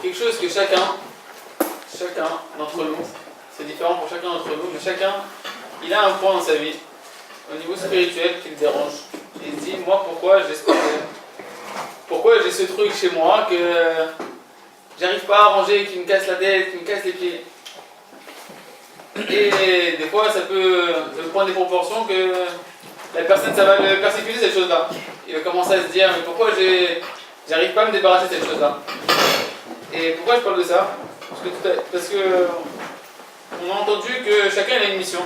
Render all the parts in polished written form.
quelque chose que chacun d'entre nous, c'est différent pour chacun d'entre nous, mais chacun, il a un point dans sa vie, au niveau spirituel, qui le dérange. Il se dit, moi, pourquoi j'ai ce problème? Pourquoi j'ai ce truc chez moi que j'arrive pas à ranger, qui me casse la tête, qui me casse les pieds? Et des fois, ça peut prendre des proportions que la personne, ça va le persécuter, cette chose-là. Il va commencer à se dire, mais pourquoi j'arrive pas à me débarrasser de cette chose-là? Et pourquoi je parle de ça? Parce que on a entendu que chacun a une mission.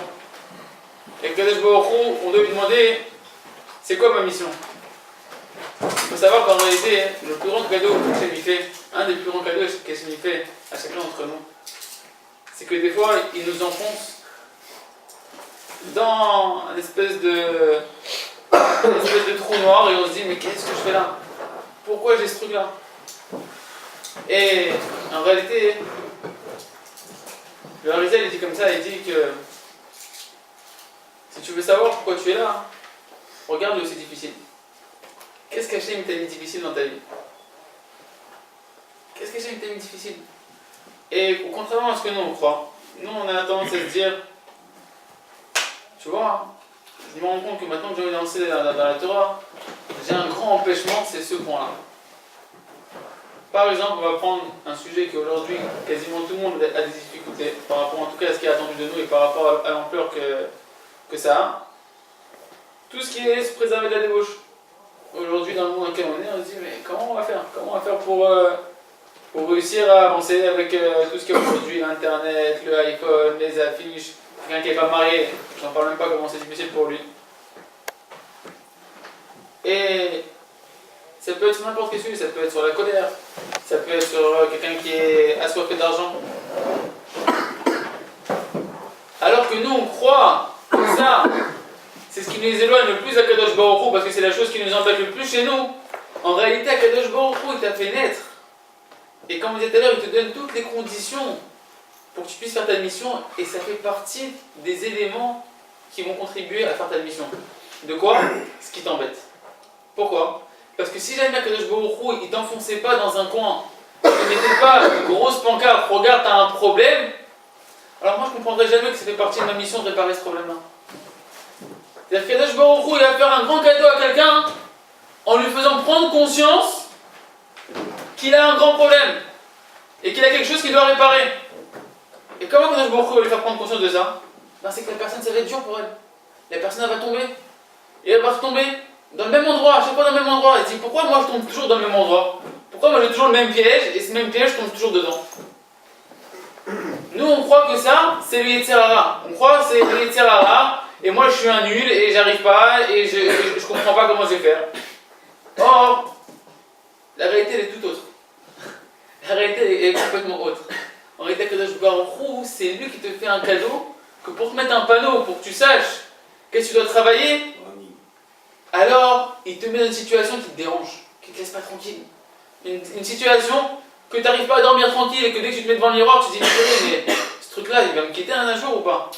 Et que Kadosh Baruch Hu, on doit lui demander, c'est quoi ma mission? Il faut savoir qu'en réalité, le plus grand cadeau qu'Hachem lui fait, un des plus grands cadeaux qu'Hachem lui fait à chacun d'entre nous, c'est que des fois, il nous enfonce dans une espèce de trou noir et on se dit, mais qu'est-ce que je fais là? Pourquoi j'ai ce truc-là? Et en réalité, le Harizal, il dit comme ça, il dit que si tu veux savoir pourquoi tu es là, regarde où c'est difficile. Qu'est-ce qu'Hachem t'a mis difficile dans ta vie? Qu'est-ce qu'Hachem t'a mis difficile? Et contrairement à ce que nous on croit, nous on a tendance à se dire, tu vois, je me rends compte que maintenant que j'ai lancé dans la Torah, j'ai un grand empêchement, c'est ce point-là. Par exemple, on va prendre un sujet qui aujourd'hui, quasiment tout le monde a des difficultés, par rapport en tout cas à ce qui est attendu de nous et par rapport à l'ampleur que ça a. Tout ce qui est se préserver de la débauche. Aujourd'hui, dans le monde dans lequel on est, on se dit, mais comment on va faire? Comment on va faire pour réussir à avancer avec tout ce qu'il y a aujourd'hui, l'Internet, le iPhone, les affiches, quelqu'un qui n'est pas marié, j'en parle même pas comment c'est difficile pour lui. Et ça peut être sur n'importe quel sujet, ça peut être sur la colère, ça peut être sur quelqu'un qui est assoiffé d'argent. Alors que nous, on croit que ça, c'est ce qui nous éloigne le plus à Kadosh Baruch Hu, parce que c'est la chose qui nous embête le plus chez nous. En réalité, à Kadosh Baruch Hu, il t'a fait naître. Et comme on disait tout à l'heure, il te donne toutes les conditions pour que tu puisses faire ta mission, et ça fait partie des éléments qui vont contribuer à faire ta mission. De quoi? Ce qui t'embête. Pourquoi? Parce que si jamais Kadosh Baruch Hu, il t'enfonçait pas dans un coin, il ne mettait pas une grosse pancarte, regarde, t'as un problème, alors moi je ne comprendrais jamais que ça fait partie de ma mission de réparer ce problème-là. C'est-à-dire que Kadosh Baruch Hu, il va faire un grand cadeau à quelqu'un en lui faisant prendre conscience qu'il a un grand problème et qu'il a quelque chose qu'il doit réparer. Et comment Kadosh Baruch Hu va lui faire prendre conscience de ça? Ben, c'est que la personne, ça va être dur pour elle. La personne, elle va tomber. Et elle va retomber dans le même endroit, à chaque fois dans le même endroit. Elle se dit, pourquoi moi je tombe toujours dans le même endroit? Pourquoi moi j'ai toujours le même piège et ce même piège, je tombe toujours dedans? Nous, on croit que ça, c'est le Yetzer Hara. On croit que c'est le Yetzer Hara, et moi je suis un nul, et j'arrive pas, et je comprends pas comment je vais faire. Or, la réalité elle est tout autre. La réalité elle est complètement autre. En réalité, Kadosh Baruch Hu, c'est lui qui te fait un cadeau, que pour te mettre un panneau, pour que tu saches qu'est-ce que tu dois travailler, alors il te met dans une situation qui te dérange, qui te laisse pas tranquille. Une situation que tu n'arrives pas à dormir tranquille et que dès que tu te mets devant le miroir, tu te dis mais ce truc-là, il va me quitter un jour ou pas?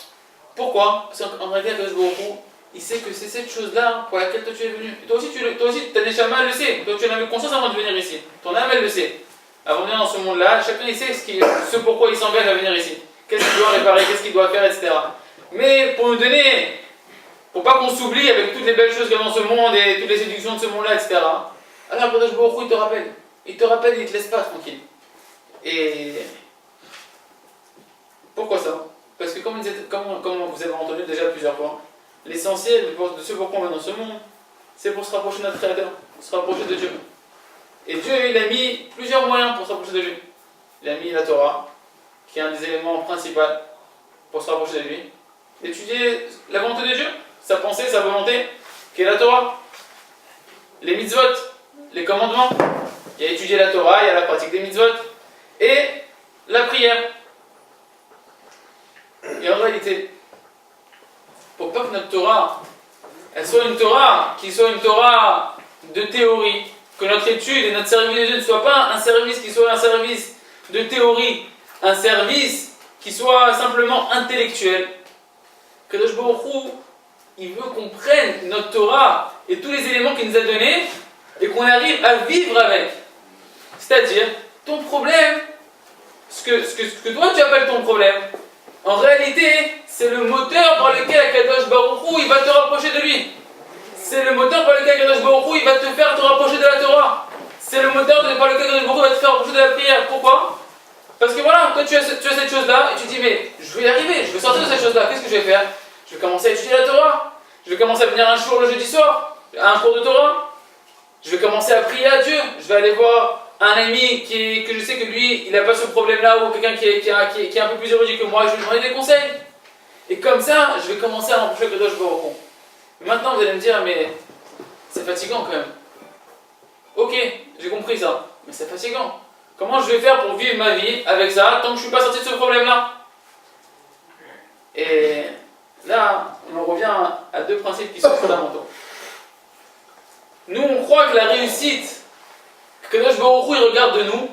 Pourquoi? Parce qu'en réalité, Kadosh Baruch Hu, il sait que c'est cette chose-là pour laquelle toi tu es venu. Et toi aussi, ta neshama le sait. Toi, tu en avais conscience avant de venir ici. Ton âme, elle le sait. Avant de venir dans ce monde-là, chacun il sait ce pourquoi il s'engage à venir ici. Qu'est-ce qu'il doit réparer, qu'est-ce qu'il doit faire, etc. Mais pour nous donner, pour pas qu'on s'oublie avec toutes les belles choses qu'il y a dans ce monde et toutes les séductions de ce monde-là, etc. Alors Kadosh Baruch Hu, il te rappelle. Il te rappelle, il ne te laisse pas tranquille. Et pourquoi ça? Parce que comme vous avez entendu déjà plusieurs fois, l'essentiel de ce pourquoi on va dans ce monde, c'est pour se rapprocher de notre Créateur, pour se rapprocher de Dieu. Et Dieu, il a mis plusieurs moyens pour se rapprocher de lui. Il a mis la Torah, qui est un des éléments principaux pour se rapprocher de lui. Étudier la volonté de Dieu, sa pensée, sa volonté, qui est la Torah. Les mitzvot, les commandements. Il y a étudier la Torah, il y a la pratique des mitzvot. Et la prière. Et en réalité, pour pas que notre Torah, elle soit une Torah qui soit une Torah de théorie, que notre étude et notre service de Dieu ne soit pas un service qui soit un service de théorie, un service qui soit simplement intellectuel. Que Kadosh Baruch Hu, il veut qu'on prenne notre Torah et tous les éléments qu'il nous a donnés et qu'on arrive à vivre avec. C'est-à-dire ton problème, ce que toi tu appelles ton problème, en réalité, c'est le moteur par lequel Akadosh Baruch Hu, il va te rapprocher de lui. C'est le moteur par lequel Akadosh Baruch Hu, il va te faire te rapprocher de la Torah. C'est le moteur par lequel Akadosh Baruch Hu va te faire rapprocher de la prière. Pourquoi? Parce que voilà, toi tu as cette chose-là, et tu dis, mais je vais y arriver, je vais sortir de cette chose-là, qu'est-ce que je vais faire? Je vais commencer à étudier la Torah. Je vais commencer à venir un jour le jeudi soir, à un cours de Torah. Je vais commencer à prier à Dieu. Je vais aller voir un ami que je sais que lui, il n'a pas ce problème-là, ou quelqu'un qui est un peu plus érudit que moi, je vais lui demander des conseils. Et comme ça, je vais commencer à m'approcher de Kadosh Baruch Hu. Maintenant, vous allez me dire, mais c'est fatigant quand même. Ok, j'ai compris ça, mais c'est fatigant. Comment je vais faire pour vivre ma vie avec ça, tant que je ne suis pas sorti de ce problème-là? Et là, on en revient à deux principes qui sont fondamentaux. Nous, on croit que la réussite que Kadosh Baruch Hu il regarde de nous,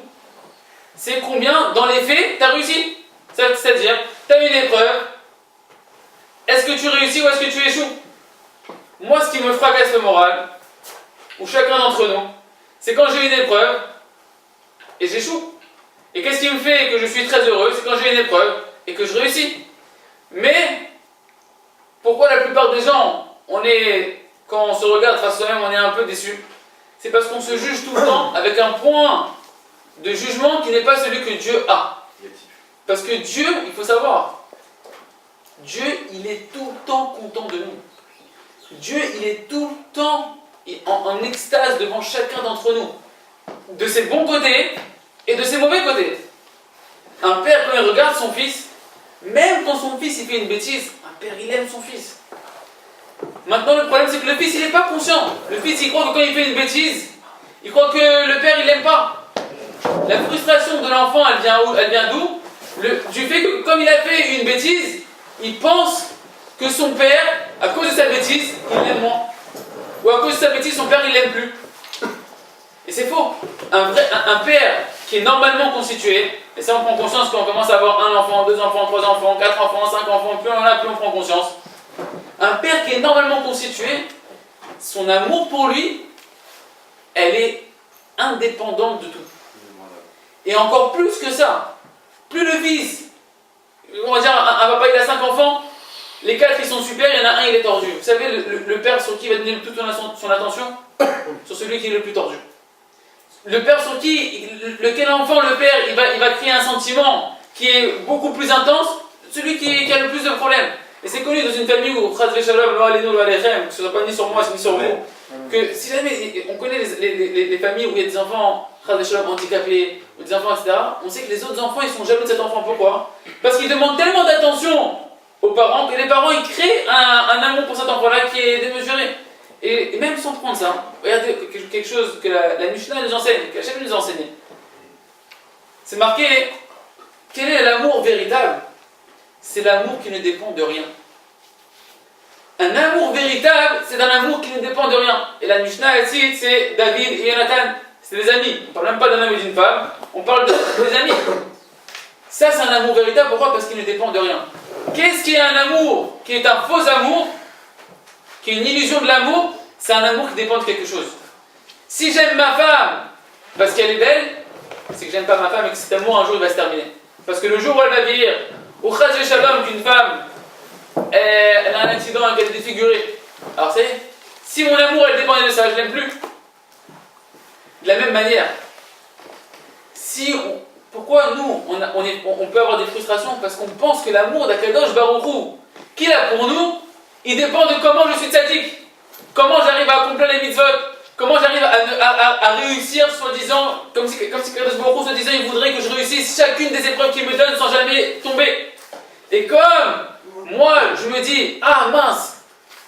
c'est combien, dans les faits, tu as réussi. C'est-à-dire, tu as une épreuve, est-ce que tu réussis ou est-ce que tu échoues? Moi, ce qui me fracasse le moral, ou chacun d'entre nous, c'est quand j'ai une épreuve et j'échoue. Et qu'est-ce qui me fait que je suis très heureux? C'est quand j'ai une épreuve et que je réussis. Mais, pourquoi la plupart des gens, quand on se regarde face à soi-même, on est un peu déçu? C'est parce qu'on se juge tout le temps avec un point de jugement qui n'est pas celui que Dieu a. Parce que Dieu, il faut savoir, Dieu, il est tout le temps content de nous. Dieu, il est tout le temps en extase devant chacun d'entre nous. De ses bons côtés et de ses mauvais côtés. Un père, quand il regarde son fils, même quand son fils il fait une bêtise, un père, il aime son fils. Maintenant, le problème, c'est que le fils, il n'est pas conscient. Le fils, il croit que quand il fait une bêtise, il croit que le père, il l'aime pas. La frustration de l'enfant, elle vient d'où? Du fait que, comme il a fait une bêtise, il pense que son père, à cause de sa bêtise, il l'aime moins. Ou à cause de sa bêtise, son père, il l'aime plus. Et c'est faux. Un père qui est normalement constitué, et ça on prend conscience quand on commence à avoir un enfant, deux enfants, trois enfants, quatre enfants, cinq enfants, plus on en a, plus on prend conscience. Un père qui est normalement constitué, son amour pour lui, elle est indépendante de tout. Et encore plus que ça, plus le fils, on va dire un papa il a 5 enfants, les 4 ils sont super, il y en a un il est tordu. Vous savez le père sur qui il va donner toute son attention? Sur celui qui est le plus tordu. Le père sur lequel enfant le père il va créer un sentiment qui est beaucoup plus intense, celui qui a le plus de problèmes. Et c'est connu dans une famille où que ce ne soit pas ni sur moi ni sur vous, que si jamais on connaît les familles où il y a des enfants handicapés ou des enfants etc., on sait que les autres enfants ils sont jaloux de cet enfant. Pourquoi? Parce qu'ils demandent tellement d'attention aux parents que les parents ils créent un amour pour cet enfant là qui est démesuré. Et même sans prendre ça, regardez quelque chose que la Mishnah nous enseigne, que Hachem nous enseigne. C'est marqué, quel est l'amour véritable? C'est l'amour qui ne dépend de rien. Un amour véritable, c'est un amour qui ne dépend de rien. Et la Mishnah ici, c'est David et Jonathan. C'est des amis. On ne parle même pas d'un homme et d'une femme, on parle des amis. Ça, c'est un amour véritable. Pourquoi? Parce qu'il ne dépend de rien. Qu'est-ce qui est un amour qui est un faux amour, qui est une illusion de l'amour? C'est un amour qui dépend de quelque chose. Si j'aime ma femme parce qu'elle est belle, c'est que j'aime pas ma femme et que cet amour un jour il va se terminer. Parce que le jour où elle va vieillir, au Chaz Shalom qu'une femme elle a un accident et qu'elle est défigurée, alors c'est si mon amour elle dépendait de ça, je l'aime plus. De la même manière, pourquoi nous on peut avoir des frustrations? Parce qu'on pense que l'amour d'Akadosh Baruch Hu qu'il a pour nous, il dépend de comment je suis tzaddik, comment j'arrive à accomplir les mitzvot, comment j'arrive à réussir, soi-disant, comme si Kadosh Baruch Hu, soi-disant, il voudrait que je réussisse chacune des épreuves qu'il me donne sans jamais tomber. Et comme moi, je me dis, ah mince,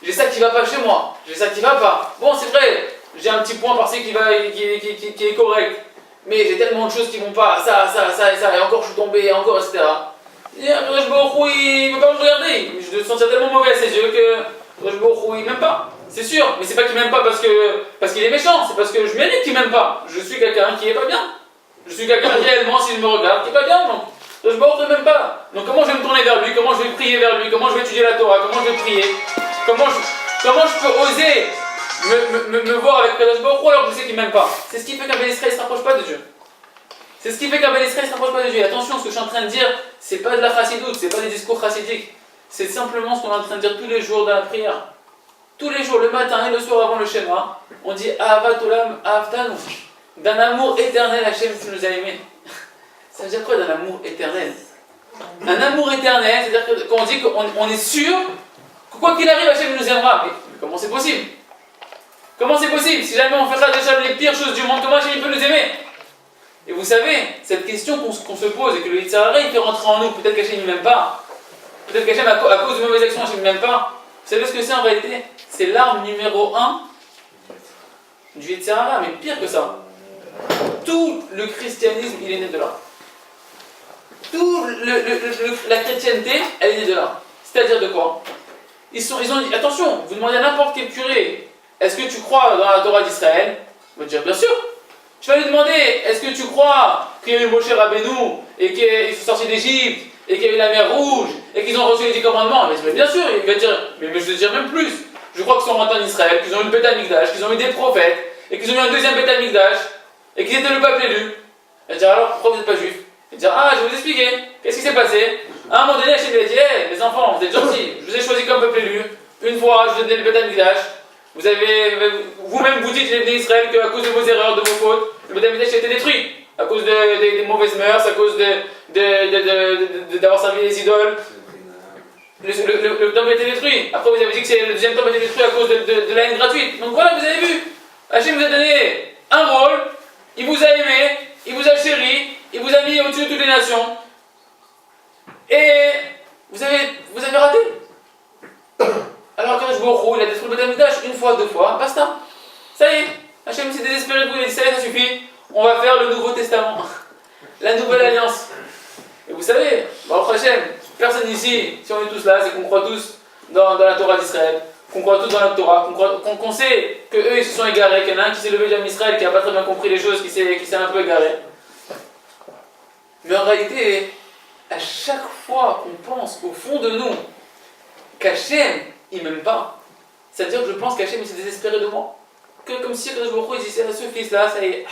j'ai ça qui va pas chez moi, j'ai ça qui va pas. Bon, c'est vrai, j'ai un petit point par-ci qui est correct, mais j'ai tellement de choses qui vont pas, ça, et encore je suis tombé, et encore, etc. Et Kadosh Baruch Hu, il ne veut pas me regarder, je me sentir tellement mauvais à ses yeux que Kadosh Baruch Hu, il m'aime pas. C'est sûr, mais c'est pas qu'il m'aime pas parce qu'il est méchant, c'est parce que je mérite qu'il m'aime pas. Je suis quelqu'un qui est pas bien. Je suis quelqu'un réellement, s'il me regarde, qui est pas bien, donc je ne m'aime pas. Donc comment je vais me tourner vers lui, comment je vais prier vers lui, comment je vais étudier la Torah, comment je vais prier, comment je peux oser me voir avec Kadosh Baruch Hu alors que je sais qu'il m'aime pas. C'est ce qui fait qu'un Ben Israël ne se rapproche pas de Dieu. C'est ce qui fait qu'un bel Israël ne se rapproche pas de Dieu. Attention, ce que je suis en train de dire, c'est pas de la chassidoute, c'est pas des discours chassidiques. C'est simplement ce qu'on est en train de dire tous les jours dans la prière. Tous les jours, le matin et le soir avant le schéma, on dit Ahavat Olam Ahavtanu. D'un amour éternel, Hachem, tu nous as aimés. Ça veut dire quoi d'un amour éternel? Un amour éternel, c'est-à-dire qu'on dit qu'on est sûr que quoi qu'il arrive, Hachem nous aimera. Mais comment c'est possible? Comment c'est possible? Si jamais on fera déjà les pires choses du monde, comment Hachem peut nous aimer? Et vous savez, cette question qu'on se pose et que le Yetzer Hara il fait rentrer en nous, peut-être qu'Hachem ne m'aime pas, peut-être qu'Hachem à cause de mauvaises actions, Hachem ne m'aime pas. Vous savez ce que c'est en réalité? C'est l'arme numéro 1 du Yetzer Hara, mais pire que ça. Tout le christianisme, il est né de là. La chrétienté, elle est née de là. C'est-à-dire de quoi? Ils ont dit, attention, vous demandez à n'importe quel curé, est-ce que tu crois dans la Torah d'Israël? Il va dire, bien sûr. Tu vas lui demander, est-ce que tu crois qu'il y a eu Moshe Rabbeinu, et qu'ils sont sortis d'Égypte, et qu'il y a eu la mer Rouge, et qu'ils ont reçu les 10 commandements? Mais bien sûr, il va dire, mais je vais te dire même plus. Je crois qu'ils sont rentrés en Israël, qu'ils ont eu le Beth Amikdash, qu'ils ont eu des prophètes, et qu'ils ont eu un deuxième Beth Amikdash, et qu'ils étaient le peuple élu. Il va dire, alors pourquoi vous n'êtes pas juif? Il va dire, ah, je vais vous expliquer. Qu'est-ce qui s'est passé? À un moment donné, Hachem lui a dit, hey, les enfants, vous êtes gentils, je vous ai choisi comme peuple élu. Une fois, je vous ai donné le Beth Amikdash. Vous avez, vous-même, vous dites, les bénis Israël, qu'à cause de vos erreurs, de vos fautes, le Beth Amikdash a été détruit. À cause des mauvaises mœurs, à cause d'avoir servi les idoles. Le temple a été détruit. Après, vous avez dit que le deuxième temple a été détruit à cause de la haine gratuite. Donc voilà, vous avez vu. Hachem vous a donné un rôle, il vous a aimé, il vous a chéri, il vous a mis au-dessus de toutes les nations. Et vous avez raté. Alors, quand je vous il a détruit le Beth Amikdash une fois, deux fois, basta. Ça y est, Hachem s'est désespéré de vous, il a dit ça y est, ça suffit. On va faire le Nouveau Testament, la Nouvelle Alliance. Et vous savez, Baruch Hashem, personne ici, si on est tous là, c'est qu'on croit tous dans la Torah d'Israël, qu'on croit tous dans la Torah, qu'on sait qu'eux ils se sont égarés, qu'il y en a un qui s'est levé d'Am Israël, qui n'a pas très bien compris les choses, qui s'est un peu égaré. Mais en réalité, à chaque fois qu'on pense au fond de nous qu'Hachem, il m'aime pas, c'est-à-dire que je pense qu'Hachem il s'est désespéré de moi. Comme si quand je me il disait à ce fils-là, ça y est.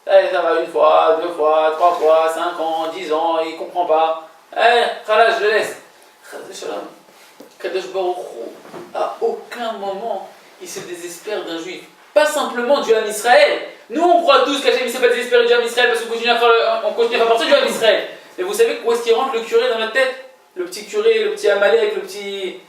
Allez, ça va une fois, deux fois, trois fois, 5 ans, 10 ans, il ne comprend pas. Allez, je le laisse. Kadosh Baruch Hu, à aucun moment, il se désespère d'un juif. Pas simplement du Ham Israël. Nous, on croit tous qu'Hachem ne s'est pas désespéré du Ham Israël parce qu'on continue à faire partie du Ham Israël. Mais vous savez où est-ce qu'il rentre le curé dans notre tête? Le petit curé, le petit Amalek, le petit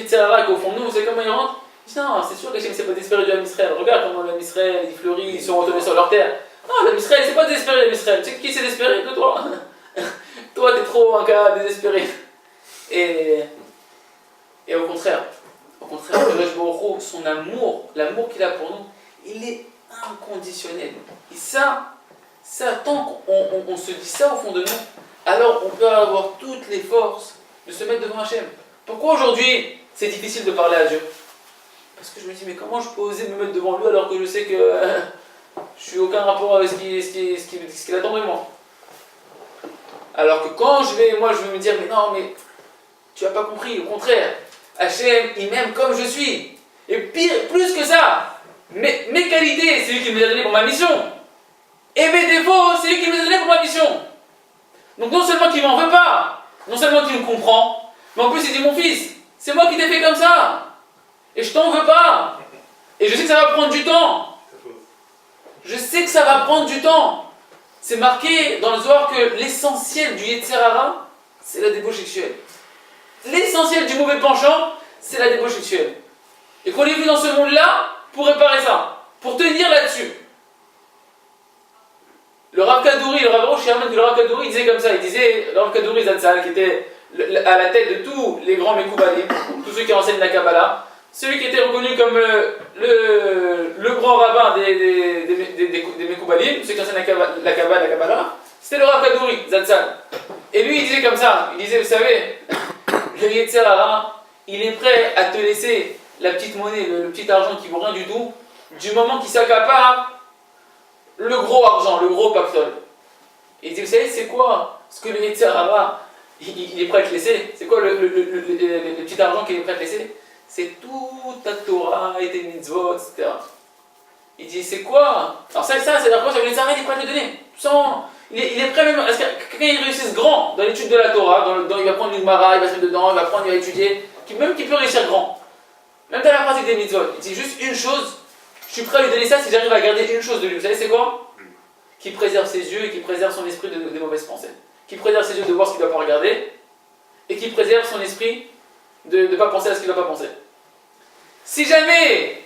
Tzerara qui est au fond de nous, vous savez comment il rentre? Il dit non, c'est sûr qu'Hachem ne s'est pas désespéré du Ham Israël. Regarde comment le Ham Israël, il fleurit, ils sont retournés sur leur terre. Non, l'Am Israël, c'est pas désespéré, l'Am Israël. Tu sais qui s'est désespéré? Que toi. Toi, t'es trop un cas désespéré. Et au contraire, son amour, l'amour qu'il a pour nous, il est inconditionnel. Et ça tant qu'on se dit ça au fond de nous, alors on peut avoir toutes les forces de se mettre devant Hachem. Pourquoi aujourd'hui, c'est difficile de parler à Dieu? Parce que je me dis, mais comment je peux oser me mettre devant lui alors que je sais que je suis aucun rapport avec ce qu'il attend de moi. Alors que quand je vais me dire, mais non, mais tu n'as pas compris, au contraire, Hachem, il m'aime comme je suis. Et pire, plus que ça, mes qualités, c'est lui qui me les a données pour ma mission. Et mes défauts, c'est lui qui me les a donnés pour ma mission. Donc non seulement qu'il ne m'en veut pas, non seulement qu'il me comprend, mais en plus il dit, mon fils, c'est moi qui t'ai fait comme ça. Et je t'en veux pas. Et je sais que ça va prendre du temps. Je sais que ça va prendre du temps. C'est marqué dans le Zohar que l'essentiel du Yetzer Hara, c'est la débauche sexuelle. L'essentiel du mauvais penchant, c'est la débauche sexuelle. Et qu'on est venu dans ce monde-là pour réparer ça, pour tenir là-dessus. Le Rav Kadouri, le Rav Rosh Herman, le Rav Kadouri, il disait comme ça, le Rav Kadouri Zatzal, qui était à la tête de tous les grands Mekoubalim, tous ceux qui enseignent la Kabbalah, celui qui était reconnu comme le grand rabbin des Mekoubalim, ceux qui enseignent la Kabbalah, c'était le Rav Kadouri Zatzal. Et lui, il disait comme ça, il disait, vous savez, le Yetzer Hara, il est prêt à te laisser la petite monnaie, le petit argent qui vaut rien du tout, du moment qu'il s'accapare le gros argent, le gros pactole. Et il dit, vous savez, c'est quoi ce que le Yetzer Hara, il est prêt à te laisser? C'est quoi le petit argent qu'il est prêt à te laisser? C'est toute ta Torah et tes mitzvot, etc. Il dit, c'est quoi? Alors ça c'est la preuve que le Yetzer Hara, il est prêt à te le donner. Il est prêt même à ce que quelqu'un il réussisse grand dans l'étude de la Torah, il va prendre une Gemara, il va se mettre dedans, il va étudier, même qui peut réussir grand. Même dans la pratique des mitzvot, il dit juste une chose, je suis prêt à lui donner ça si j'arrive à garder une chose de lui. Vous savez c'est quoi? Qui préserve ses yeux et qui préserve son esprit des mauvaises pensées. Qui préserve ses yeux de voir ce qu'il ne doit pas regarder et qui préserve son esprit de ne pas penser à ce qu'il ne doit pas penser. Si jamais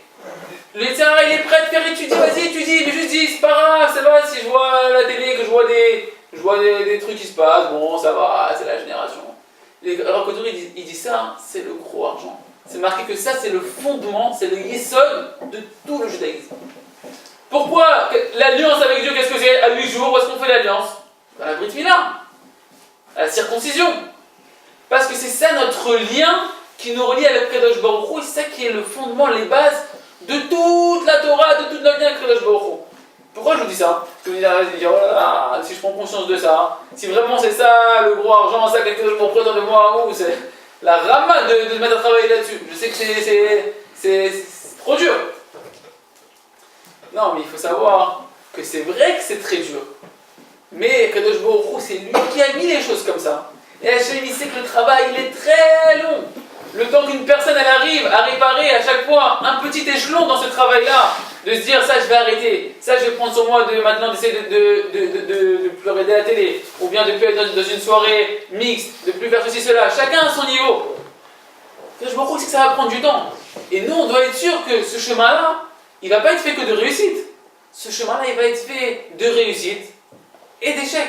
le Tzara il est prêt à te faire étudier, vas-y étudie, mais juste dis, c'est pas grave, ça va, si je vois à la télé, que je vois des trucs qui se passent, bon ça va, c'est la génération. Alors que il dit ça, c'est le gros argent. C'est marqué que ça c'est le fondement, c'est le yesod de tout le judaïsme. Pourquoi l'alliance avec Dieu, qu'est-ce que c'est? À 8 jours, où est-ce qu'on fait l'alliance? À la Brit Mila, à la circoncision. Parce que c'est ça notre lien qui nous relie avec Kadosh Baruch Hu, et c'est ça qui est le fondement, les bases de toute la Torah, de toute notre vie avec Kadosh Baruch Hu. Pourquoi je vous dis ça? Parce que vous allez dire, oh là là, si je prends conscience de ça, si vraiment c'est ça, le gros argent, ça, quelque chose pour prétendre de moi, ou c'est la rama de se mettre à travailler là-dessus. Je sais que c'est trop dur. Non, mais il faut savoir que c'est vrai que c'est très dur. Mais Kadosh Baruch Hu, c'est lui qui a mis les choses comme ça. Et Hachem, il sait que le travail, il est très long. Le temps qu'une personne, elle arrive à réparer à chaque fois un petit échelon dans ce travail-là, de se dire, ça, je vais arrêter, ça, je vais prendre sur moi maintenant d'essayer de plus regarder la télé, ou bien de plus être dans une soirée mixte, de plus faire ceci, cela. Chacun à son niveau. Kadosh Baruch Hu, c'est que ça va prendre du temps. Et nous, on doit être sûr que ce chemin-là, il ne va pas être fait que de réussite. Ce chemin-là, il va être fait de réussite et d'échec.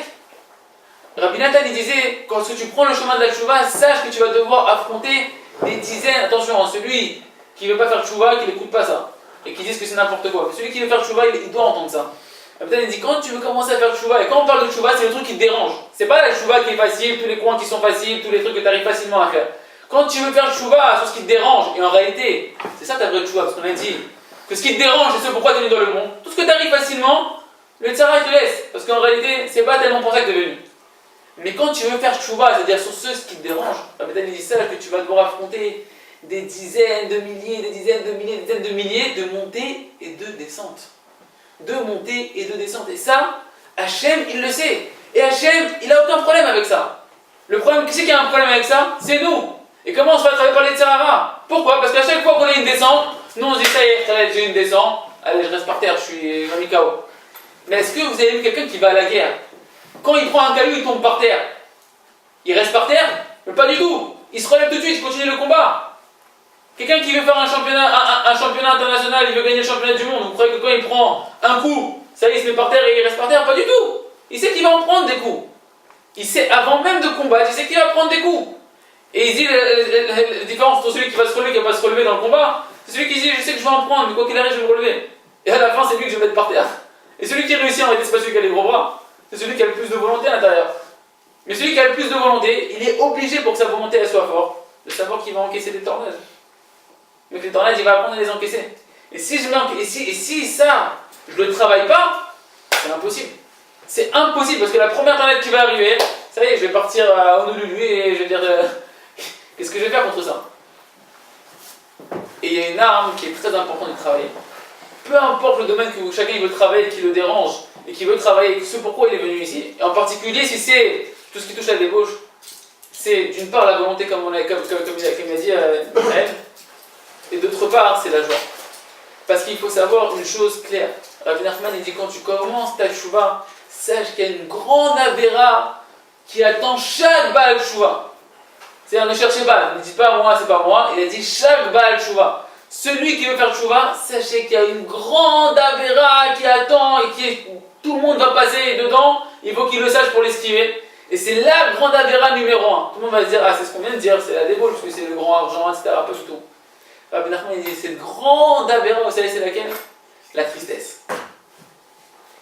Rabbi Nathan, il disait, quand tu prends le chemin de la tchouva, sache que tu vas devoir affronter des dizaines, attention, celui qui ne veut pas faire tchouva, qui n'écoute pas ça, et qui dit que c'est n'importe quoi. Celui qui veut faire tchouva, il doit entendre ça. Rabbi Nathan, il dit, quand tu veux commencer à faire tchouva, et quand on parle de tchouva, c'est le truc qui te dérange. C'est pas la tchouva qui est facile, tous les coins qui sont faciles, tous les trucs que tu arrives facilement à faire. Quand tu veux faire tchouva sur ce qui te dérange, et en réalité, c'est ça ta vraie tchouva, parce qu'on a dit que ce qui te dérange, c'est ce pourquoi tu es venu dans le monde. Tout ce que tu arrives facilement, le tzara te laisse, parce qu'en réalité, c'est pas tellement pour ça que tu es venu. Mais quand tu veux faire tchouva, c'est-à-dire sur ce qui te dérange, Rabbi Nathan dit ça, que tu vas devoir affronter des dizaines de milliers, des dizaines de milliers, des dizaines de milliers de montées et de descentes. De montées et de descentes. Et ça, Hachem, il le sait. Et Hachem, il n'a aucun problème avec ça. Le problème, qui c'est qui a un problème avec ça? C'est nous. Et comment on se fait attraper par les tzara? Pourquoi? Parce qu'à chaque fois qu'on a une descente, nous on se dit ça y est, j'ai une descente, allez, je reste par terre, je suis dans le chaos. Mais est-ce que vous avez vu quelqu'un qui va à la guerre? Quand il prend un caillou, il tombe par terre. Il reste par terre? Mais pas du tout. Il se relève tout de suite, il continue le combat. Quelqu'un qui veut faire un championnat international, il veut gagner le championnat du monde, vous croyez que quand il prend un coup, ça y est, il se met par terre et il reste par terre? Pas du tout. Il sait qu'il va en prendre des coups. Il sait, avant même de combattre, il sait qu'il va prendre des coups. Et il dit la différence entre celui qui va se relever et qui ne va pas se relever dans le combat, c'est celui qui dit je sais que je vais en prendre, mais quoi qu'il arrive, je vais me relever. Et à la fin, c'est lui que je vais mettre par terre. Et celui qui réussit en réalité, c'est pas celui qui a les gros bras, c'est celui qui a le plus de volonté à l'intérieur. Mais celui qui a le plus de volonté, il est obligé pour que sa volonté elle soit forte, de savoir qu'il va encaisser des tornades. Donc les tornades, il va apprendre à les encaisser. Et si ça, je ne le travaille pas, c'est impossible. C'est impossible parce que la première tornade qui va arriver, ça y est, je vais partir à Honolulu et je vais dire qu'est-ce que je vais faire contre ça? Et il y a une arme qui est très importante de travailler. Peu importe le domaine que chacun il veut travailler, qui le dérange et qui veut travailler, ce pourquoi il est venu ici. Et en particulier, si c'est tout ce qui touche à la débauche, c'est d'une part la volonté, comme il a dit Michael, et d'autre part, c'est la joie. Parce qu'il faut savoir une chose claire. Rabbi Nachman il dit quand tu commences ta tchouva, sache qu'il y a une grande avéra qui attend chaque Baal Tchouva. C'est-à-dire ne cherchez pas, ne dites pas moi, c'est pas moi. Il a dit chaque Baal Tchouva. Celui qui veut faire tchouva, sachez qu'il y a une grande avéra qui attend et tout le monde va passer dedans. Il faut qu'il le sache pour l'esquiver. Et c'est la grande avéra numéro 1. Tout le monde va se dire ah c'est ce qu'on vient de dire, c'est la débauche, parce que c'est le grand argent, etc. Pas du tout. Rabbi Nachman il dit c'est une grande avéra, vous savez c'est laquelle? La tristesse.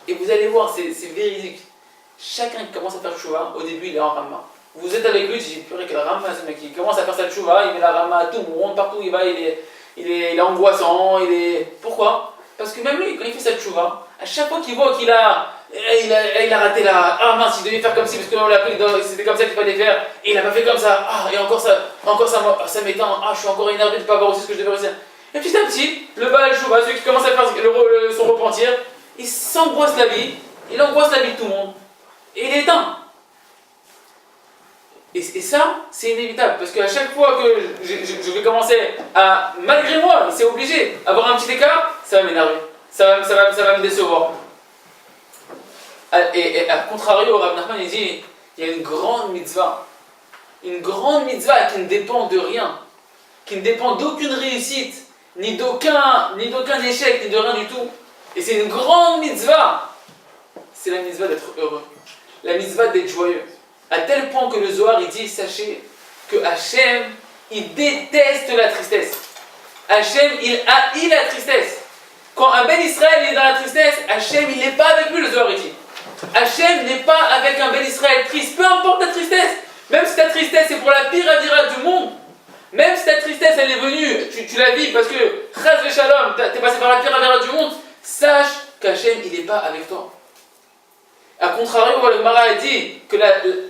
Et vous allez voir, c'est véridique. Chacun qui commence à faire tchouva, au début il est en rama. Vous êtes avec lui, tu dis purée quel rama ce mec, il commence à faire sa tchouva, il met la rama à tout le monde, partout où il va, il est angoissant, Pourquoi? Parce que même lui, quand il fait sa tchouva, à chaque fois qu'il voit qu'il a raté la... Ah mince, il devait faire comme si, parce qu'on l'a appris, c'était comme ça qu'il fallait faire, et il n'a pas fait comme ça, et encore ça m'éteint, je suis encore énervé de ne pas avoir aussi ce que je devais réussir. Et petit à petit, le Baal Tchouva, celui qui commence à faire son repentir, il s'angoisse la vie, il angoisse la vie de tout le monde. et il est éteint. Et ça, c'est inévitable, parce qu'à chaque fois que je vais commencer à, malgré moi, c'est obligé, avoir un petit écart, ça va m'énerver, ça va me décevoir. Et à contrario, Rav Nachman il dit, il y a une grande mitzvah qui ne dépend de rien, qui ne dépend d'aucune réussite, ni d'aucun échec, ni de rien du tout. Et c'est une grande mitzvah, c'est la mitzvah d'être heureux, la mitzvah d'être joyeux. À tel point que le Zohar il dit, sachez que Hachem, il déteste la tristesse. Hachem, il haït la tristesse. Quand un Ben Israël est dans la tristesse, Hachem, il n'est pas avec lui, le Zohar il dit. Hachem n'est pas avec un Ben Israël triste, peu importe ta tristesse. Même si ta tristesse est pour la pire avira du monde, même si ta tristesse elle est venue, tu la vis parce que Chaz Shalom, t'es passé par la pire avira du monde, sache qu'Hachem, il n'est pas avec toi. A contrario, le Gemara a dit que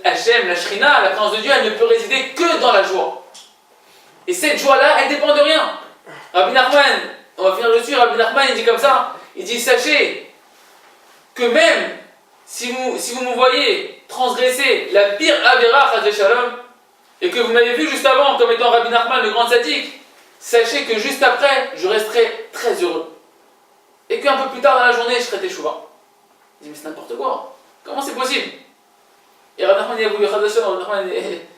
Hachem, la Shrina, la présence de Dieu, elle ne peut résider que dans la joie. Et cette joie-là, elle dépend de rien. Rabbi Nachman, on va finir dessus, Rabbi Nachman, il dit comme ça, il dit, sachez que même si vous me voyez transgresser la pire Avera, Chaz Shalom, et que vous m'avez vu juste avant comme étant Rabbi Nachman, le grand sadique, sachez que juste après, je resterai très heureux. Et qu'un peu plus tard dans la journée, je serai teshuva. Il dit, mais c'est n'importe quoi. Comment c'est possible? Et Rabbi Nachman, il a voulu Chaz Shalom,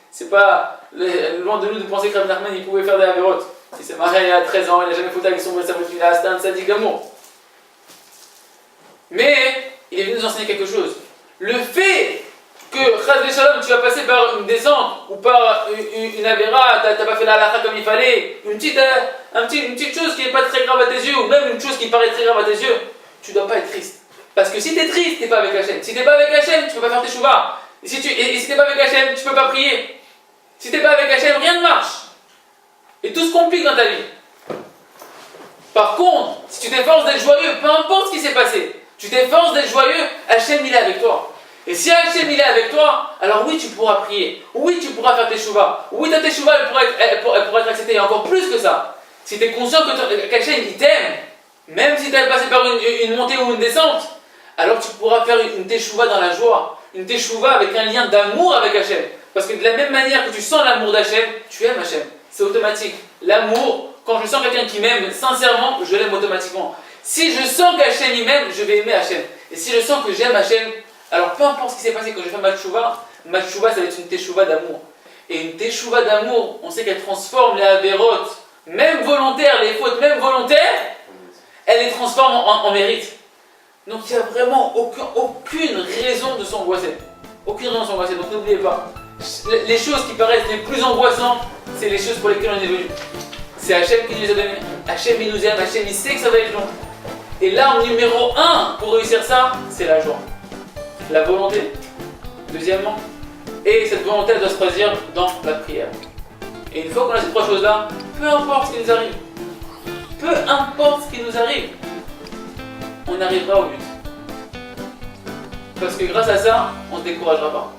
c'est pas loin de nous de penser que Rabbi Nachman, il pouvait faire des avérotes. Il s'est marié à 13 ans, il n'a jamais foutu avec son sa petite c'était un sadique d'amour. Mais il est venu nous enseigner quelque chose. Le fait que Chaz Shalom, tu vas passer par une descente ou par une avéra, tu n'as pas fait la halakha comme il fallait, une petite chose qui n'est pas très grave à tes yeux, ou même une chose qui paraît très grave à tes yeux, tu ne dois pas être triste. Parce que si tu es triste, tu n'es pas avec Hachem. Si tu n'es pas avec Hachem, tu ne peux pas faire tes shuvah. Et si tu n'es pas avec Hachem, tu ne peux pas prier. Si tu n'es pas avec Hachem, rien ne marche. Et tout se complique dans ta vie. Par contre, si tu t'efforces d'être joyeux, peu importe ce qui s'est passé, tu t'efforces d'être joyeux, Hachem il est avec toi. Et si Hachem il est avec toi, alors oui tu pourras prier, oui tu pourras faire tes shuvah, oui ta teshuva elle pourra être acceptée, et encore plus que ça. Si tu es conscient qu'Hachem il t'aime, même si tu es passé par une montée ou une descente, alors tu pourras faire une teshuva dans la joie, une teshuva avec un lien d'amour avec Hachem. Parce que de la même manière que tu sens l'amour d'Hachem, tu aimes Hachem. C'est automatique. L'amour, quand je sens quelqu'un qui m'aime sincèrement, je l'aime automatiquement. Si je sens qu'Hachem il m'aime, je vais aimer Hachem. Et si je sens que j'aime Hachem, alors peu importe ce qui s'est passé quand je fais ma teshuva, ça va être une teshuva d'amour. Et une teshuva d'amour, on sait qu'elle transforme les avérotes, même volontaires, les fautes même volontaires, elle les transforme en mérite. Donc il n'y a vraiment aucune raison de s'angoisser. Aucune raison de s'angoisser, donc n'oubliez pas. Les choses qui paraissent les plus angoissantes, c'est les choses pour lesquelles on est venu. C'est Hachem qui nous les a donné. Hachem il nous aime, Hachem il sait que ça va être long. Et l'arme numéro 1 pour réussir ça, c'est la joie. La volonté, deuxièmement. Et cette volonté elle doit se traduire dans la prière. Et une fois qu'on a ces trois choses-là, peu importe ce qui nous arrive, on arrivera au but. Parce que grâce à ça, on ne se découragera pas.